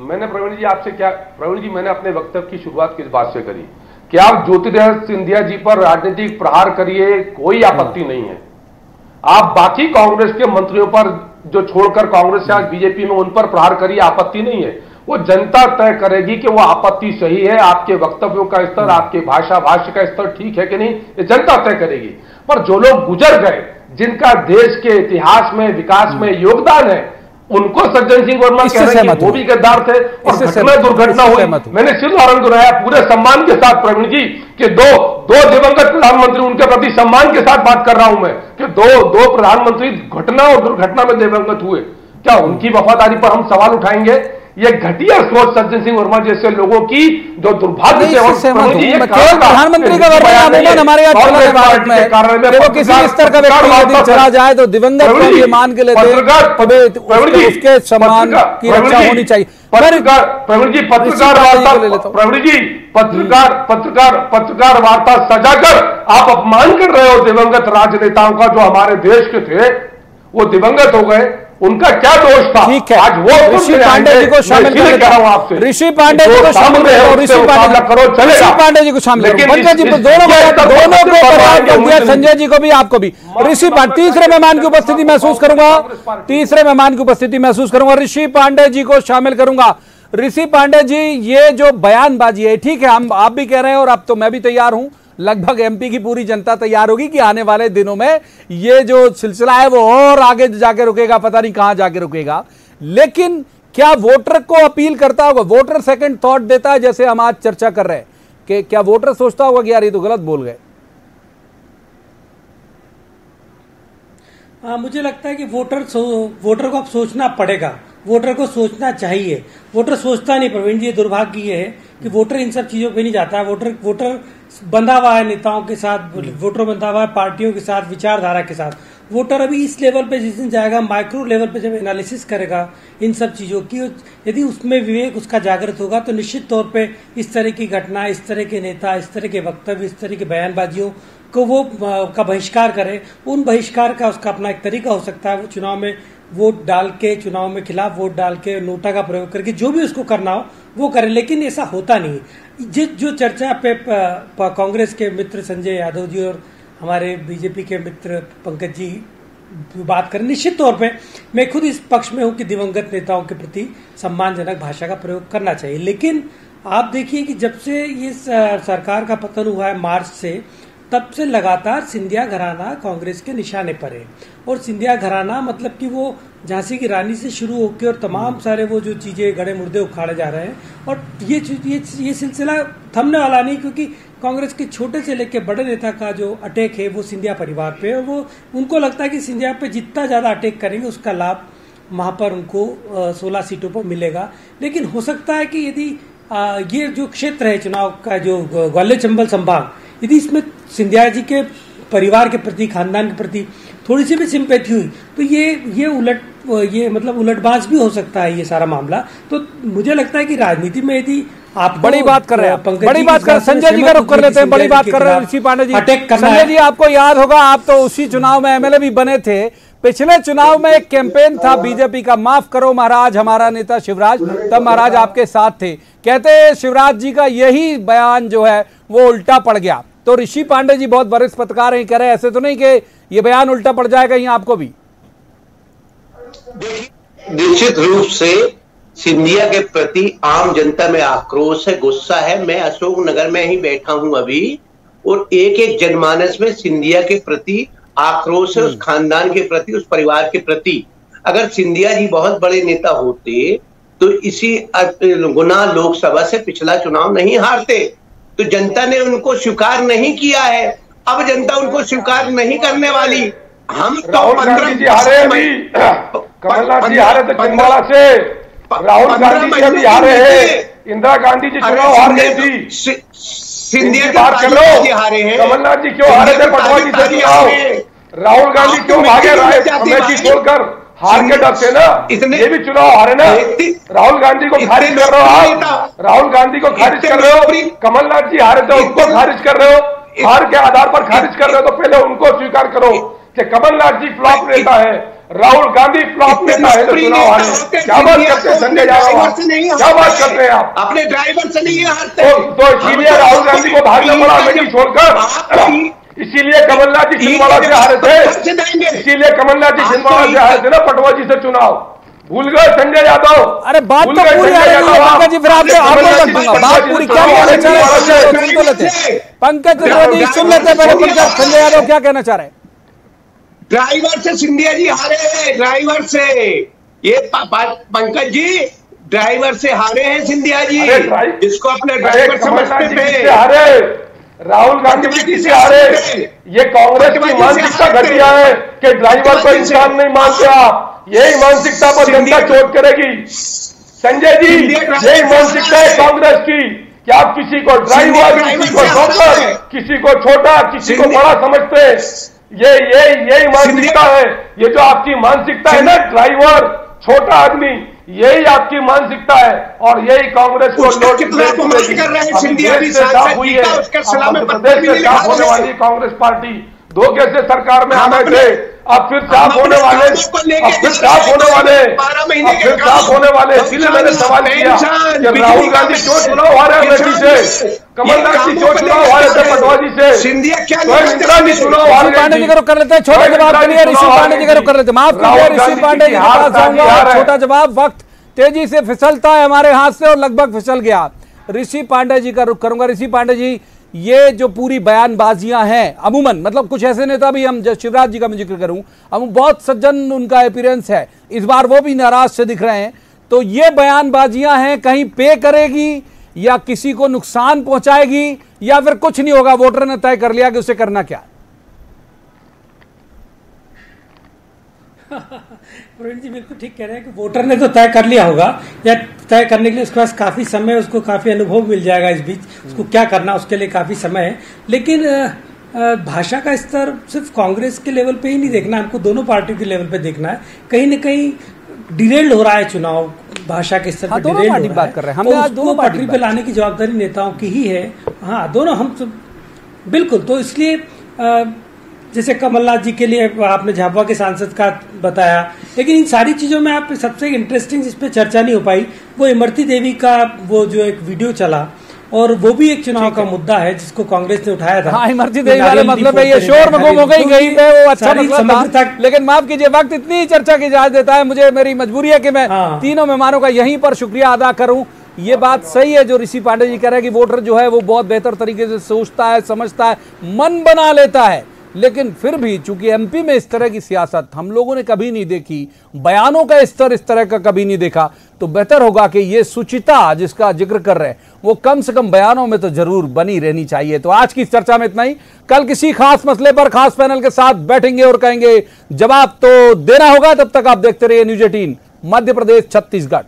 मैंने प्रवीण जी आपसे क्या, प्रवीण जी मैंने अपने वक्तव्य की शुरुआत किस बात से करी कि आप ज्योतिरादित्य सिंधिया जी पर राजनीतिक प्रहार करिए, कोई आपत्ति नहीं है। आप बाकी कांग्रेस के मंत्रियों पर जो छोड़कर कांग्रेस से आज बीजेपी में, उन पर प्रहार करिए, आपत्ति नहीं है। वो जनता तय करेगी कि वो आपत्ति सही है, आपके वक्तव्यों का स्तर, आपके भाष्य का स्तर ठीक है कि नहीं, ये जनता तय करेगी। पर जो लोग गुजर गए, जिनका देश के इतिहास में, विकास में योगदान है, उनको सज्जन सिंह वर्मा कह रहे हैं कि वो भी गद्दार थे और घटना दुर्घटना हुई। मैंने सिर्फ उदाहरण दोहराया पूरे सम्मान के साथ प्रवीण जी कि दो दिवंगत प्रधानमंत्री, उनके प्रति सम्मान के साथ बात कर रहा हूं मैं कि दो प्रधानमंत्री घटना और दुर्घटना में दिवंगत हुए। क्या उनकी वफादारी पर हम सवाल उठाएंगे? ये घटिया सोच सज्जन सिंह वर्मा जैसे लोगों की जो दुर्भाग्य से प्रधानमंत्री का हमारे यहाँ किसी स्तर का व्यक्ति चला जाए तो दिवंगत को ये मान के लेते हैं, उसके सम्मान की रक्षा होनी चाहिए। प्रवीण जी पत्रकार वार्ता सजाकर आप अपमान कर रहे हो दिवंगत राजनेताओं का, जो हमारे देश के थे वो दिवंगत हो गए, उनका क्या दोष था? ठीक है, आज वो ऋषि पांडे जी को शामिल करो, ऋषि पांडे जी को शामिल करो, ऋषि पांडे जी को शामिल करो, पंकज जी दोनों को, संजय जी को भी, आपको भी। ऋषि पांडे तीसरे मेहमान की उपस्थिति महसूस करूंगा, ऋषि पांडे जी को शामिल करूंगा। ऋषि पांडे जी, ये जो बयानबाजी है, ठीक है, हम आप भी कह रहे हैं और अब तो मैं भी तैयार हूं, लगभग एमपी की पूरी जनता तैयार होगी कि आने वाले दिनों में ये जो सिलसिला है वो और आगे जाके रुकेगा, पता नहीं कहां जाके रुकेगा। लेकिन क्या वोटर को अपील करता होगा? वोटर सेकंड थॉट देता है, जैसे हम आज चर्चा कर रहे हैं कि क्या वोटर सोचता होगा कि यार ये तो गलत बोल गए? मुझे लगता है कि वोटर को अब सोचना पड़ेगा, वोटर को सोचना चाहिए। वोटर सोचता नहीं प्रवीण जी, दुर्भाग्य ये है कि वोटर इन सब चीजों पे नहीं जाता है। वोटर बंधा हुआ है नेताओं के साथ, वोटर बंधा हुआ है पार्टियों के साथ, विचारधारा के साथ। वोटर अभी इस लेवल पे जिस दिन जाएगा, माइक्रो लेवल पे जब एनालिसिस करेगा इन सब चीजों की, यदि उसमें विवेक उसका जागृत होगा तो निश्चित तौर पे इस तरह की घटना, इस तरह के नेता, इस तरह के वक्तव्य, इस तरह की बयानबाजियों को वो का बहिष्कार करे। उन बहिष्कार का उसका अपना एक तरीका हो सकता है, वो चुनाव में वोट डाल के, चुनाव में खिलाफ वोट डाल के, नोटा का प्रयोग करके जो भी उसको करना हो वो करे। लेकिन ऐसा होता नहीं। जो चर्चा पे कांग्रेस के मित्र संजय यादव जी और हमारे बीजेपी के मित्र पंकज जी बात करें, निश्चित तौर पे मैं खुद इस पक्ष में हूं कि दिवंगत नेताओं के प्रति सम्मानजनक भाषा का प्रयोग करना चाहिए। लेकिन आप देखिए कि जब से ये सरकार का पतन हुआ है मार्च से, तब से लगातार सिंधिया घराना कांग्रेस के निशाने पर है। और सिंधिया घराना मतलब कि वो झांसी की रानी से शुरू होकर और तमाम सारे वो जो चीजें गड़े मुर्दे उखाड़े जा रहे हैं, और ये सिलसिला थमने वाला नहीं, क्योंकि कांग्रेस के छोटे से लेकर बड़े नेता का जो अटैक है वो सिंधिया परिवार पे है। वो उनको लगता है कि सिंधिया पे जितना ज्यादा अटैक करेंगे उसका लाभ वहां पर उनको 16 सीटों पर मिलेगा। लेकिन हो सकता है कि यदि ये जो क्षेत्र है चुनाव का, जो ग्वालियर चंबल संभाग, यदि इसमें सिंधिया जी के परिवार के प्रति, खानदान के प्रति थोड़ी सी भी सिंपैथी हुई तो ये उलटबाज भी हो सकता है ये सारा मामला। तो मुझे लगता है कि राजनीति में यदि आप बड़ी बात कर रहे हैं, बड़ी बात कर, संजय जी का रुख कर लेते हैं, बड़ी बात कर रहे हैं ऋषि पांडे जी। संजय जी, आपको याद होगा, आप तो उसी चुनाव में एमएलए भी बने थे। पिछले चुनाव में एक कैंपेन था बीजेपी का, माफ करो महाराज, हमारा नेता शिवराज, तब महाराज आपके साथ थे। कहते शिवराज जी का यही बयान जो है वो उल्टा पड़ गया। तो ऋषि पांडे जी बहुत वरिष्ठ पत्रकार हैं, कह रहे हैं ऐसे तो नहीं कि ये बयान उल्टा पड़ जाएगा कहीं आपको भी? निश्चित रूप से सिंधिया के प्रति आम जनता में आक्रोश है, गुस्सा है। मैं अशोकनगर में ही बैठा हूं अभी, और एक एक जनमानस में सिंधिया के प्रति आक्रोश है, उस खानदान के प्रति, उस परिवार के प्रति। अगर सिंधिया जी बहुत बड़े नेता होते तो इसी गुना लोकसभा से पिछला चुनाव नहीं हारते। तो जनता ने उनको स्वीकार नहीं किया है, अब जनता उनको स्वीकार नहीं करने वाली। हम तो कमलनाथ जी हारे थे छिंदवाड़ा से, राहुल गांधी जी भी हारे हैं, इंदिरा गांधी जी चुनाव हार गई थी, सिंधिया की बात कर लो। हारे हैं, कमलनाथ जी क्यों हारे थे पटवा जी से चुनाव? राहुल गांधी क्यों भागे अमेठी छोड़कर? हार के डर से ना, ये भी चुनाव हारे ना। राहुल गांधी को खारिज कर रहे हो आप, राहुल गांधी को खारिज कर रहे हो। कमलनाथ जी हारे थे, उनको खारिज कर रहे हो, हार के आधार पर खारिज कर रहे हो। तो पहले उनको स्वीकार करो कि कमलनाथ जी फ्लॉप नेता है, राहुल गांधी फ्लॉप नेता है तो चुनाव हारे। क्या बात करते हैं संजय यादव, क्या बात करते हैं आप? अपने ड्राइवर से नहीं हारते तो इसीलिए राहुल गांधी को भागना पड़ा अमेठी छोड़कर, इसीलिए कमलनाथ जी छिंदवाड़ा से हारे थे, इसीलिए कमलनाथ जी छिंदवाड़ा से हारे थे ना पटवा जी से चुनाव। भूल गए संजय यादव? अरे बात तो पूरी आ रही है पंकज जी, फिर आपको रख दूंगा बात पूरी। क्या कहना चाह रहे हैं सुन तो लेते, पंकज त्रिवेदी सुन लेते पहले पंकज। संजय यादव क्या कहना चाह रहे हैं? ड्राइवर से सिंधिया जी हारे हैं, ड्राइवर से। ये पंकज जी ड्राइवर से हारे हैं सिंधिया जी, जिसको अपने ड्राइवर समझते थे। हारे राहुल गांधी जी किसे हारे? ये कांग्रेस की मानसिकता घटिया है कि ड्राइवर को इंसान नहीं मानते आप। यही मानसिकता पर जनता चोट करेगी संजय जी, यही मानसिकता है कांग्रेस की कि आप किसी को ड्राइवर, किसी को शॉफर, किसी को छोटा, किसी को बड़ा समझते हैं। यही मानसिकता है। ये जो आपकी मानसिकता है ना, ड्राइवर, छोटा आदमी, यही आपकी मानसिकता है और यही कांग्रेस को लोग कर रहे हैं। सिंधिया जी साफ हुई है, प्रदेश से साफ होने वाली कांग्रेस पार्टी धोखे से सरकार में आ गए थे, अब फिर साफ होने वाले, अब फिर साफ होने वाले, अब फिर साफ होने वाले। इसलिए मैंने सवाल किया जब राहुल गांधी क्यों चुनाव हारे अमेठी से, कमलनाथ जी क्यों चुनाव हारे थे पटवा जी से, सिंधिया क्या इंदिरा जी चुनाव हार पांडे जी को कर लेते हैं, छोटा जवाब के लिए ऋषि पांडे जी को कर लेते हैं। माफ कीजिए ऋषि पांडे जी के पास जाऊंगा, छोटा जवाब। वक्त तेजी से फिसलता है हमारे हाथ से और लगभग फिसल गया। ऋषि पांडे जी का रुख करूंगा। ऋषि पांडे जी, ये जो पूरी बयानबाजियां हैं, अमूमन मतलब कुछ ऐसे नेता भी, हम शिवराज जी का मैं जिक्र करूं, अब बहुत सज्जन उनका अपीयरेंस है, इस बार वो भी नाराज से दिख रहे हैं। तो ये बयानबाजियां हैं, कहीं पे करेगी या किसी को नुकसान पहुंचाएगी या फिर कुछ नहीं होगा, वोटर ने तय कर लिया कि उसे करना क्या? प्रवीण जी बिल्कुल ठीक कह रहे हैं कि वोटर ने तो तय कर लिया होगा, या तय करने के लिए उसके पास काफी समय, उसको काफी अनुभव मिल जाएगा इस बीच, उसको क्या करना उसके लिए काफी समय है। लेकिन भाषा का स्तर सिर्फ कांग्रेस के लेवल पे ही नहीं देखना, हमको दोनों पार्टियों के लेवल पे देखना है। कहीं न कहीं डिरेल्ड हो रहा है चुनाव, भाषा के स्तर पर डिरेल्ड हो रहा है। बात कर रहे हैं हम, आज दोनों पार्टी पे लाने की जवाबदारी नेताओं की ही है। हाँ, दोनों हम बिल्कुल। तो इसलिए जैसे कमलनाथ जी के लिए आपने झाबुआ के सांसद का बताया, लेकिन इन सारी चीजों में आप सबसे इंटरेस्टिंग जिस पे चर्चा नहीं हो पाई वो इमरती देवी का वो जो एक वीडियो चला, और वो भी एक चुनाव का मुद्दा है जिसको कांग्रेस ने उठाया था। हाँ, इमरती देवी वाले मतलब है ये शोर में गुम हो गई वो अच्छा मतलब था। लेकिन माफ कीजिए, वक्त इतनी चर्चा की इजाजत देता है, मुझे मेरी मजबूरी है कि मैं तीनों मेहमानों का यहीं पर शुक्रिया अदा करूं। ये बात सही है जो ऋषि पांडे जी कह रहे हैं कि वोटर जो है वो बहुत बेहतर तरीके से सोचता है, समझता है, मन बना लेता है। लेकिन फिर भी चूंकि एमपी में इस तरह की सियासत हम लोगों ने कभी नहीं देखी, बयानों का स्तर इस तरह का कभी नहीं देखा, तो बेहतर होगा कि ये सुचिता जिसका जिक्र कर रहे हैं वो कम से कम बयानों में तो जरूर बनी रहनी चाहिए। तो आज की चर्चा में इतना ही। कल किसी खास मसले पर खास पैनल के साथ बैठेंगे और कहेंगे जवाब तो देना होगा। तब तक आप देखते रहिए न्यूज़ 18 मध्य प्रदेश छत्तीसगढ़।